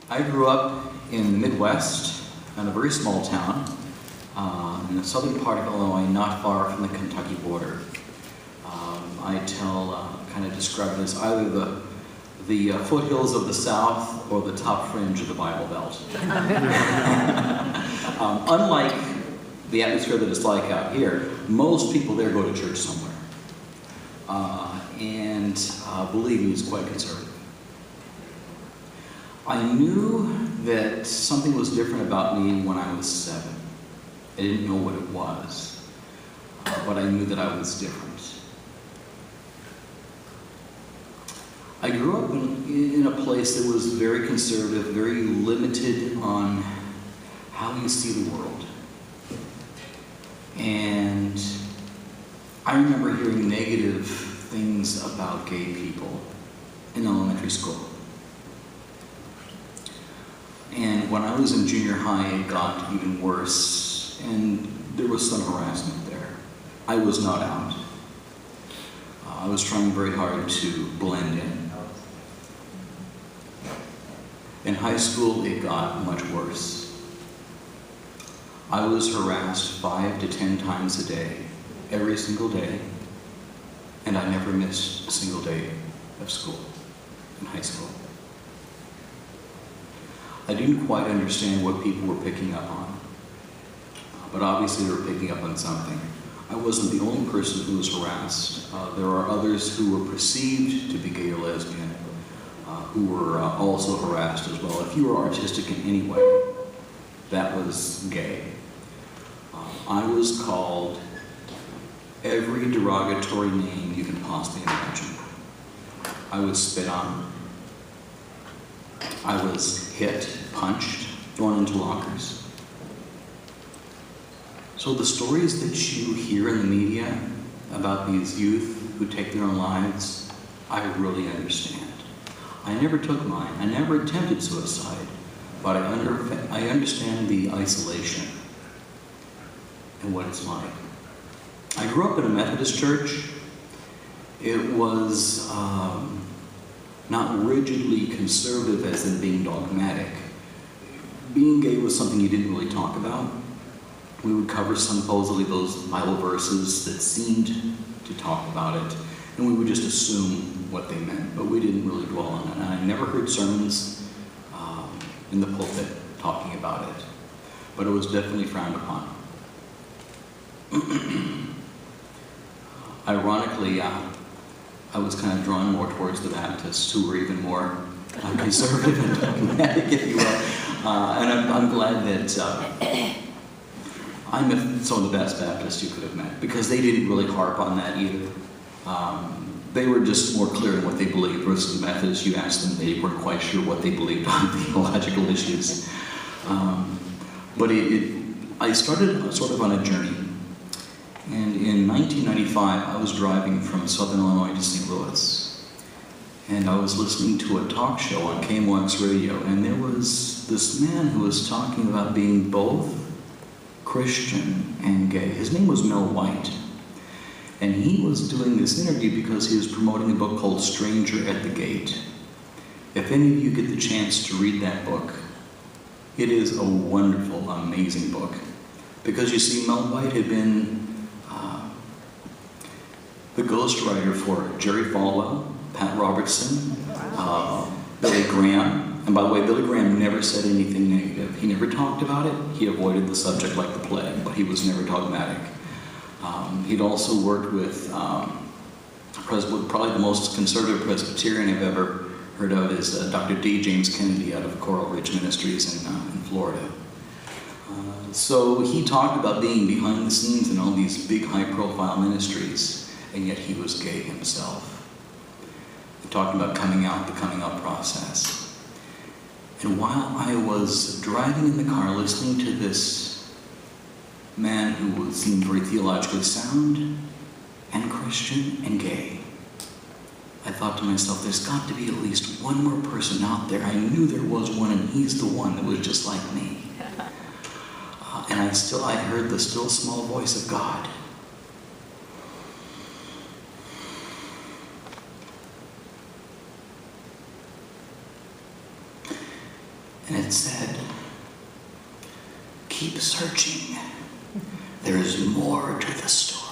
I grew up in the Midwest, in a very small town, in the southern part of Illinois, not far from the Kentucky border. Kind of describe it as either the foothills of the South or the top fringe of the Bible Belt. Unlike the atmosphere that it's like out here, most people there go to church somewhere. Believe me, it's quite conservative. I knew that something was different about me when I was 7. I didn't know what it was, but I knew that I was different. I grew up in a place that was very conservative, very limited on how you see the world. And I remember hearing negative things about gay people in elementary school. And when I was in junior high, it got even worse, and there was some harassment there. I was not out. I was trying very hard to blend in. In high school, it got much worse. I was harassed 5 to 10 times a day, every single day, and I never missed a single day of school in high school. I didn't quite understand what people were picking up on, but obviously they were picking up on something. I wasn't the only person who was harassed. There are others who were perceived to be gay or lesbian, who were also harassed as well. If you were artistic in any way, that was gay. I was called every derogatory name you can possibly imagine. I was spit on. I was hit, punched, thrown into lockers. So the stories that you hear in the media about these youth who take their own lives, I really understand. I never took mine. I never attempted suicide, but I understand the isolation and what it's like. I grew up in a Methodist church. It was not rigidly conservative as in being dogmatic. Being gay was something you didn't really talk about. We would cover supposedly those Bible verses that seemed to talk about it, and we would just assume what they meant, but we didn't really dwell on it. And I never heard sermons in the pulpit talking about it, but it was definitely frowned upon. Ironically, I was kind of drawn more towards the Baptists, who were even more conservative and dogmatic, if you will. And I'm glad that I met some of the best Baptists you could have met, because they didn't really harp on that either. They were just more clear in what they believed, versus the Methodists, you asked them, they weren't quite sure what they believed on theological issues. But I started sort of on a journey. And in 1995, I was driving from Southern Illinois to St. Louis. And I was listening to a talk show on KMOX radio, and there was this man who was talking about being both Christian and gay. His name was Mel White. And he was doing this interview because he was promoting a book called Stranger at the Gate. If any of you get the chance to read that book, it is a wonderful, amazing book. Because you see, Mel White had been the ghostwriter for Jerry Falwell, Pat Robertson, Billy Graham. And by the way, Billy Graham never said anything negative. He never talked about it. He avoided the subject like the plague, but he was never dogmatic. He'd also worked with probably the most conservative Presbyterian I've ever heard of is Dr. D. James Kennedy out of Coral Ridge Ministries in Florida. So he talked about being behind the scenes in all these big high-profile ministries, and yet he was gay himself. He talked about coming out, the coming out process. And while I was driving in the car listening to this man who seemed very theologically sound and Christian and gay, I thought to myself, there's got to be at least one more person out there. I knew there was one, and he's the one that was just like me. And I heard the still small voice of God. And it said, "Keep searching. There is more to the story."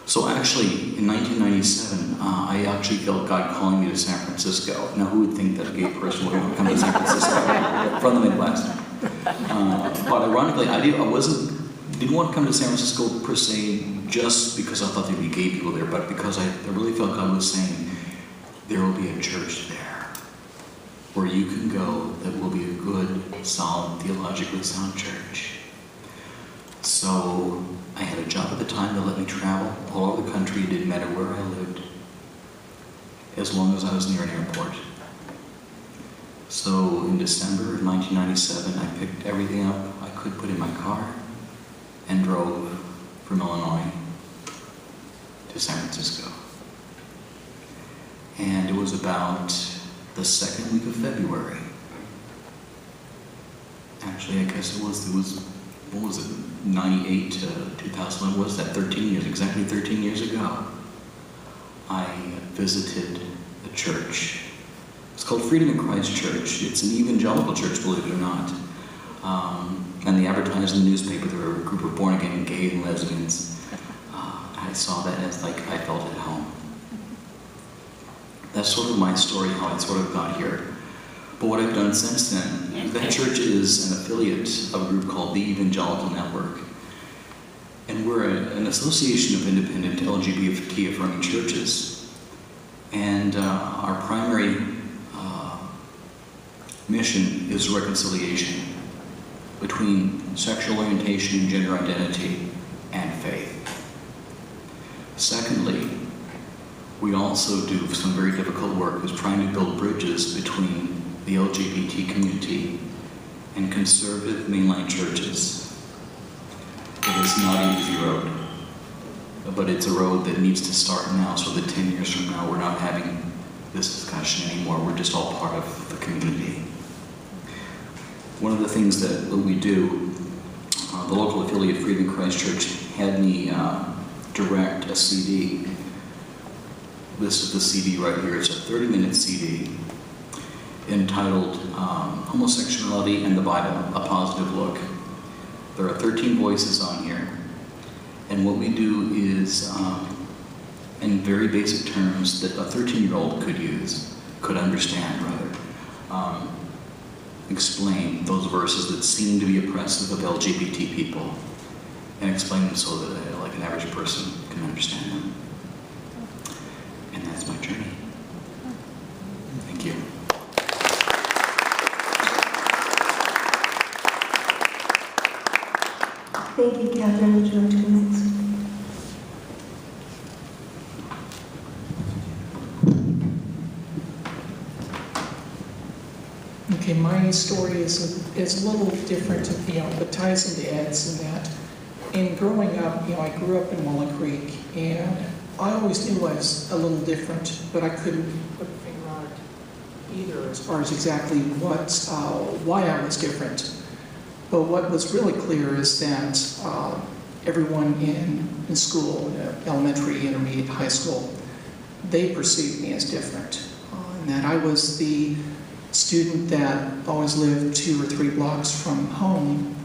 So actually, in 1997, I actually felt God calling me to San Francisco. Now, who would think that a gay person would want to come to San Francisco from the Midwest? But ironically, I didn't want to come to San Francisco per se just because I thought there'd be gay people there, but because I really felt God was saying, there will be a church there where you can go that will be a good, solid, theologically sound church. So I had a job at the time that let me travel all over the country. It didn't matter where I lived, as long as I was near an airport. So in December of 1997, I picked everything up I could put in my car and drove from Illinois to San Francisco. And it was about the second week of February. Actually, I guess it was, what was it, 98 to 2001, what was that, 13 years, exactly 13 years ago. I visited a church. It's called Freedom in Christ Church. It's an evangelical church, believe it or not. And they advertised in the newspaper there were a group of born-again gay and lesbians. I saw that as like I felt at home. That's sort of my story, how I sort of got here. But what I've done since then, that church is an affiliate of a group called the Evangelical Network. And we're an association of independent LGBT-affirming churches. And our primary mission is reconciliation between sexual orientation and gender identity and faith. Secondly, we also do some very difficult work with trying to build bridges between the LGBT community and conservative mainline churches. It is not an easy road, but it's a road that needs to start now so that 10 years from now we're not having this discussion anymore. We're just all part of the community. One of the things that we do, the local affiliate Freedom in Christ Church had me direct a CD. This is the CD right here. It's a 30-minute CD entitled Homosexuality and the Bible, A Positive Look. There are 13 voices on here. And what we do is, in very basic terms that a 13-year-old could understand rather, explain those verses that seem to be oppressive of LGBT people and explain them so that like an average person can understand them. And that's my journey. Thank you. Thank you, Catherine. Would you like to go next? Okay, my story is a little different, but ties into Ed's in that. In growing up, I grew up in Walnut Creek, and I always knew I was a little different, but I couldn't put a finger on it either as far as exactly why I was different. But what was really clear is that everyone in school, elementary, intermediate, high school, they perceived me as different. And that I was the student that always lived 2 or 3 blocks from home,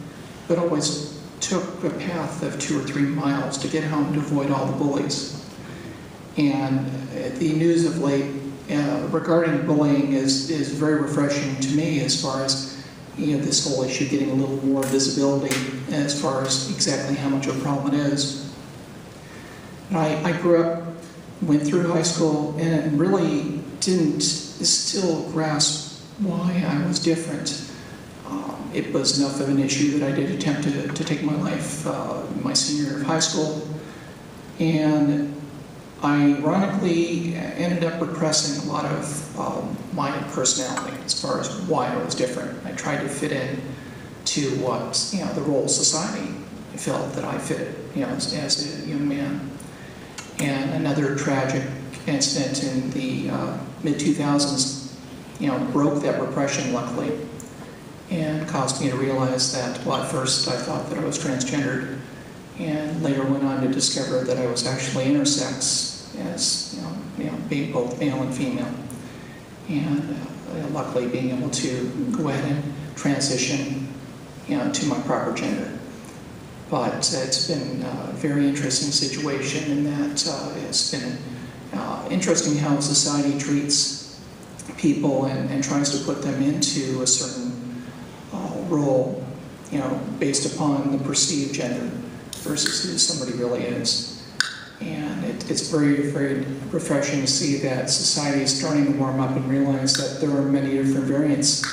but always took a path of 2 or 3 miles to get home to avoid all the bullies. And the news of late regarding bullying is very refreshing to me as far as this whole issue getting a little more visibility as far as exactly how much of a problem it is. And I grew up, went through high school, and really didn't still grasp why I was different. It was enough of an issue that I did attempt to take my life my senior year of high school, and ironically ended up repressing a lot of my personality as far as why I was different. I tried to fit in to what the role society felt that I fit as a young man. And another tragic incident in the mid-2000s broke that repression, luckily, and caused me to realize that, well, at first I thought that I was transgendered, and later went on to discover that I was actually intersex, as being both male and female. and luckily being able to go ahead and transition, to my proper gender. But it's been a very interesting situation in that it's been interesting how society treats people and tries to put them into a certain role, based upon the perceived gender versus who somebody really is. And it's very, very refreshing to see that society is starting to warm up and realize that there are many different variants,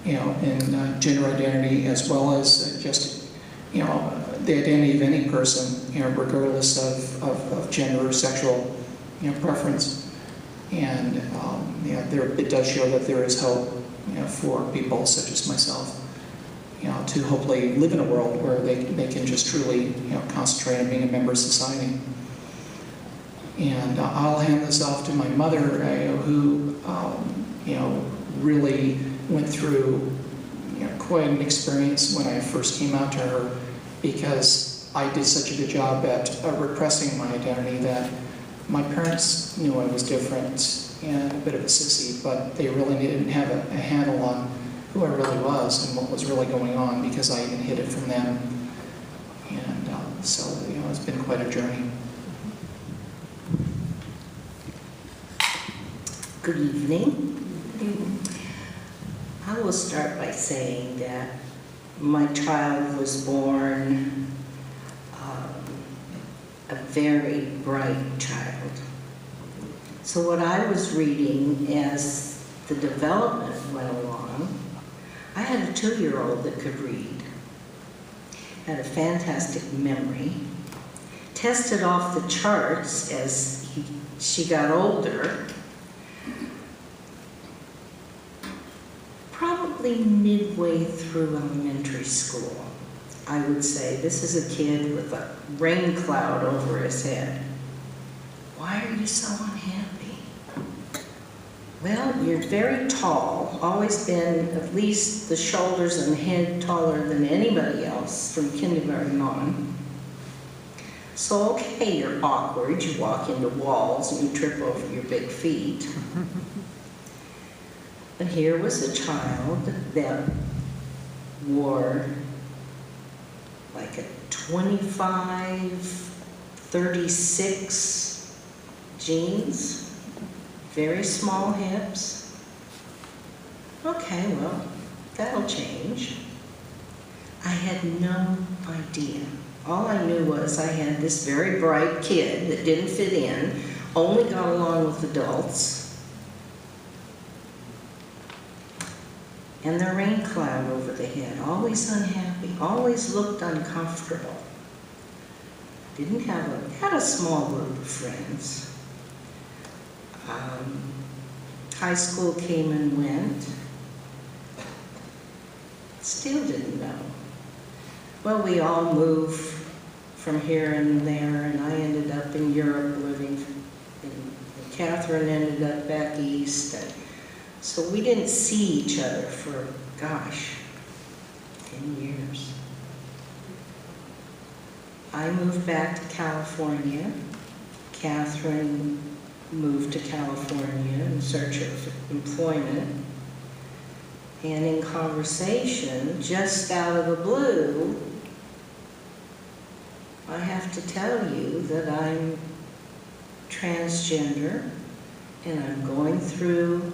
in gender identity, as well as just, the identity of any person, regardless of gender or sexual, preference. And, it does show that there is hope, for people such as myself, to hopefully live in a world where they can just truly, concentrate on being a member of society. And I'll hand this off to my mother, who, really went through, quite an experience when I first came out to her, because I did such a good job at repressing my identity that my parents knew I was different and a bit of a sissy, but they really didn't have a handle on who I really was and what was really going on, because I even hid it from them. And so, it's been quite a journey. Good evening. I will start by saying that my child was born a very bright child. So what I was reading as the development went along, I had a 2-year-old that could read, had a fantastic memory, tested off the charts as she got older. Probably midway through elementary school, I would say. This is a kid with a rain cloud over his head. Why are you so unhappy? Well, you're very tall, always been at least the shoulders and head taller than anybody else from kindergarten on. So, okay, you're awkward, you walk into walls and you trip over your big feet. But here was a child that wore like a 25, 36 jeans, very small hips. Okay, well, that'll change. I had no idea. All I knew was I had this very bright kid that didn't fit in, only got along with adults, and the rain cloud over the head, always unhappy, always looked uncomfortable. Didn't have had a small group of friends. High school came and went. Still didn't know. Well, we all moved from here and there, and I ended up in Europe living, and Catherine ended up back east. And so we didn't see each other for, gosh, 10 years. I moved back to California. Catherine moved to California in search of employment. And in conversation, just out of the blue, I have to tell you that I'm transgender and I'm going through